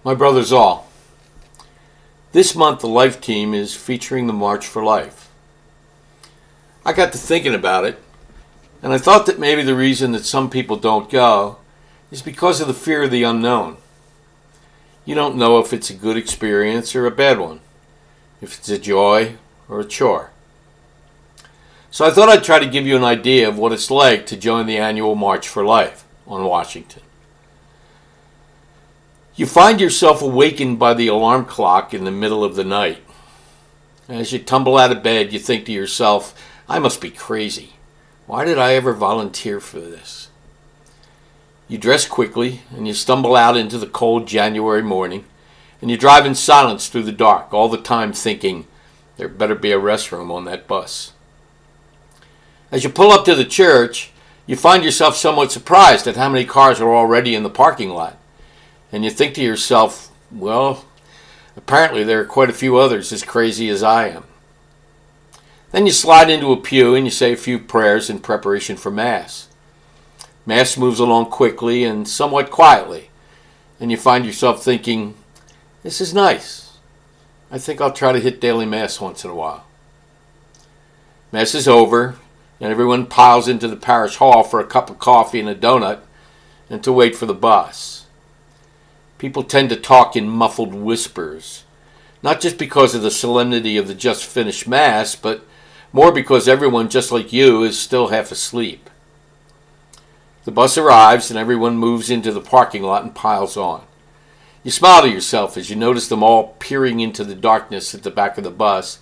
My brothers all. This month the Life Team is featuring the March for Life. I got to thinking about it, and I thought that maybe the reason that some people don't go is because of the fear of the unknown. You don't know if it's a good experience or a bad one, if it's a joy or a chore. So I thought I'd try to give you an idea of what it's like to join the annual March for Life on Washington. You find yourself awakened by the alarm clock in the middle of the night. As you tumble out of bed, you think to yourself, I must be crazy. Why did I ever volunteer for this? You dress quickly and you stumble out into the cold January morning, and you drive in silence through the dark, all the time thinking, there better be a restroom on that bus. As you pull up to the church, you find yourself somewhat surprised at how many cars are already in the parking lot. And you think to yourself, well, apparently there are quite a few others as crazy as I am. Then you slide into a pew and you say a few prayers in preparation for Mass. Mass moves along quickly and somewhat quietly, and you find yourself thinking, this is nice. I think I'll try to hit daily Mass once in a while. Mass is over, and everyone piles into the parish hall for a cup of coffee and a donut and to wait for the bus. People tend to talk in muffled whispers, not just because of the solemnity of the just finished Mass, but more because everyone, just like you, is still half asleep. The bus arrives and everyone moves into the parking lot and piles on. You smile to yourself as you notice them all peering into the darkness at the back of the bus,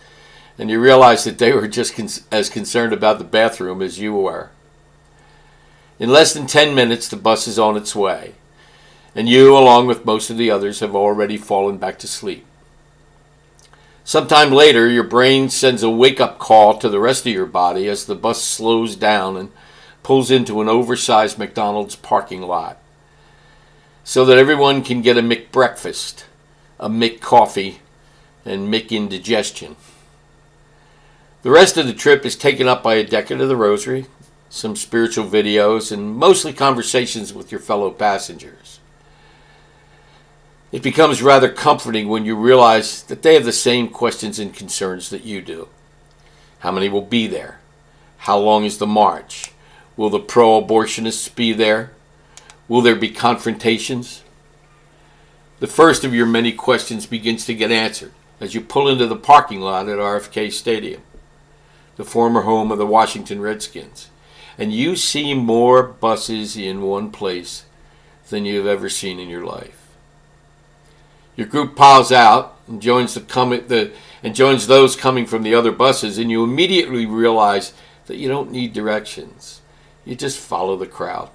and you realize that they were just as concerned about the bathroom as you were. In less than 10 minutes, the bus is on its way, and you, along with most of the others, have already fallen back to sleep. Sometime later, your brain sends a wake-up call to the rest of your body as the bus slows down and pulls into an oversized McDonald's parking lot, so that everyone can get a McBreakfast, a McCoffee, and McIndigestion. The rest of the trip is taken up by a decade of the Rosary, some spiritual videos, and mostly conversations with your fellow passengers. It becomes rather comforting when you realize that they have the same questions and concerns that you do. How many will be there? How long is the march? Will the pro-abortionists be there? Will there be confrontations? The first of your many questions begins to get answered as you pull into the parking lot at RFK Stadium, the former home of the Washington Redskins, and you see more buses in one place than you've ever seen in your life. Your group piles out and joins those coming from the other buses, and you immediately realize that you don't need directions. You just follow the crowd.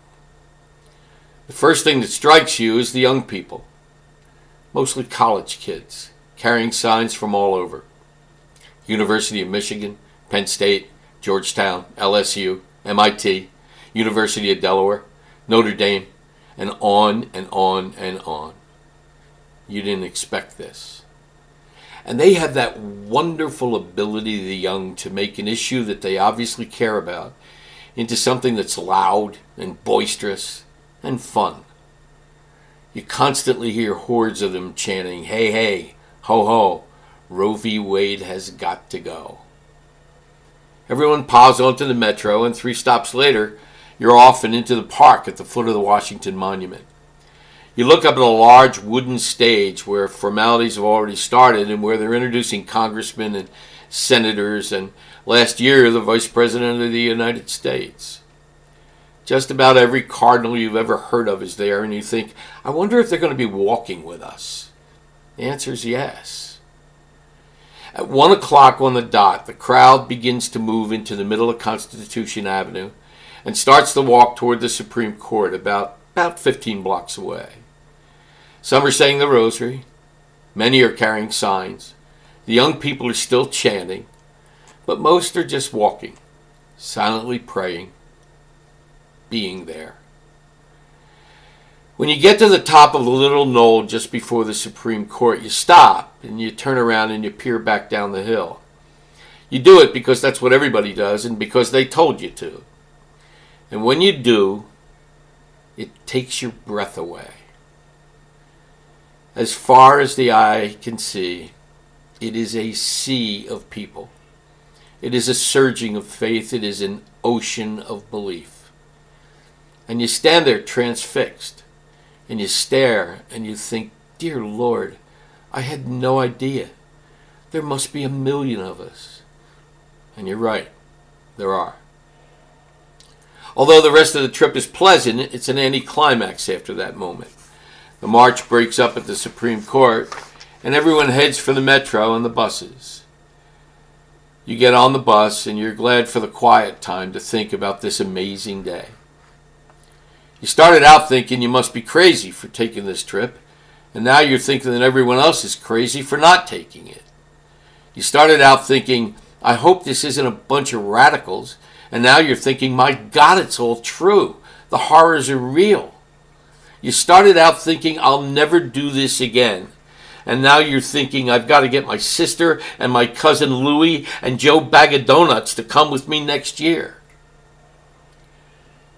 The first thing that strikes you is the young people, mostly college kids, carrying signs from all over. University of Michigan, Penn State, Georgetown, LSU, MIT, University of Delaware, Notre Dame, and on and on and on. You didn't expect this. And they have that wonderful ability, the young, to make an issue that they obviously care about into something that's loud and boisterous and fun. You constantly hear hordes of them chanting, hey, hey, ho, ho, Roe v. Wade has got to go. Everyone piles onto the metro, and 3 stops later, you're off and into the park at the foot of the Washington Monument. You look up at a large wooden stage where formalities have already started and where they're introducing congressmen and senators and last year the Vice President of the United States. Just about every cardinal you've ever heard of is there, and you think, I wonder if they're going to be walking with us. The answer is yes. At 1 o'clock on the dot, the crowd begins to move into the middle of Constitution Avenue and starts the walk toward the Supreme Court about 15 blocks away. Some are saying the Rosary. Many are carrying signs. The young people are still chanting, but most are just walking, silently praying, being there. When you get to the top of a little knoll just before the Supreme Court, you stop and you turn around and you peer back down the hill. You do it because that's what everybody does and because they told you to. And when you do, it takes your breath away. As far as the eye can see, it is a sea of people. It is a surging of faith. It is an ocean of belief. And you stand there transfixed, and you stare, and you think, dear Lord, I had no idea. There must be 1 million of us. And you're right, there are. Although the rest of the trip is pleasant, it's an anticlimax after that moment. The march breaks up at the Supreme Court, and everyone heads for the metro and the buses. You get on the bus, and you're glad for the quiet time to think about this amazing day. You started out thinking you must be crazy for taking this trip, and now you're thinking that everyone else is crazy for not taking it. You started out thinking, I hope this isn't a bunch of radicals, and now you're thinking, my God, it's all true. The horrors are real. You started out thinking, I'll never do this again. And now you're thinking, I've got to get my sister and my cousin Louie and Joe Bag of Donuts to come with me next year.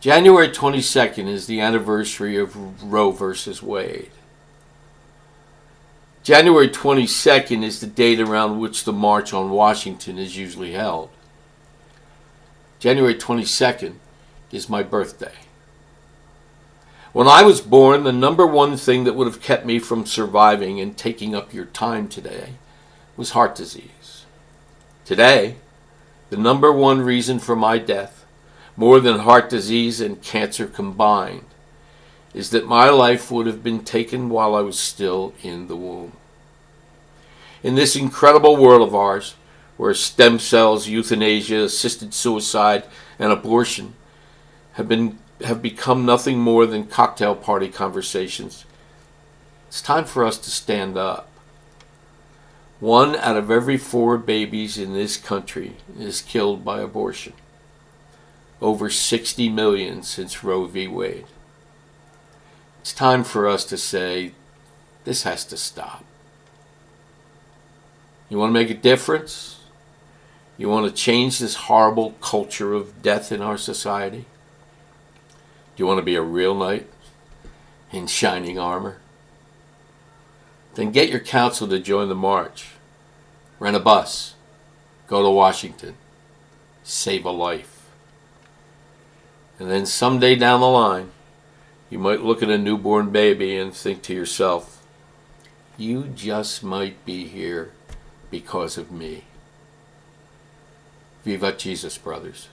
January 22nd is the anniversary of Roe versus Wade. January 22nd is the date around which the March on Washington is usually held. January 22nd is my birthday. When I was born, the number one thing that would have kept me from surviving and taking up your time today was heart disease. Today, the number one reason for my death, more than heart disease and cancer combined, is that my life would have been taken while I was still in the womb. In this incredible world of ours, where stem cells, euthanasia, assisted suicide, and abortion have become nothing more than cocktail party conversations, it's time for us to stand up. 1 out of every 4 babies in this country is killed by abortion. Over 60 million since Roe v. Wade. It's time for us to say, this has to stop. You want to make a difference? You want to change this horrible culture of death in our society? Do you want to be a real knight in shining armor? Then get your council to join the march. Rent a bus. Go to Washington. Save a life. And then someday down the line, you might look at a newborn baby and think to yourself, you just might be here because of me. Viva Jesus, brothers.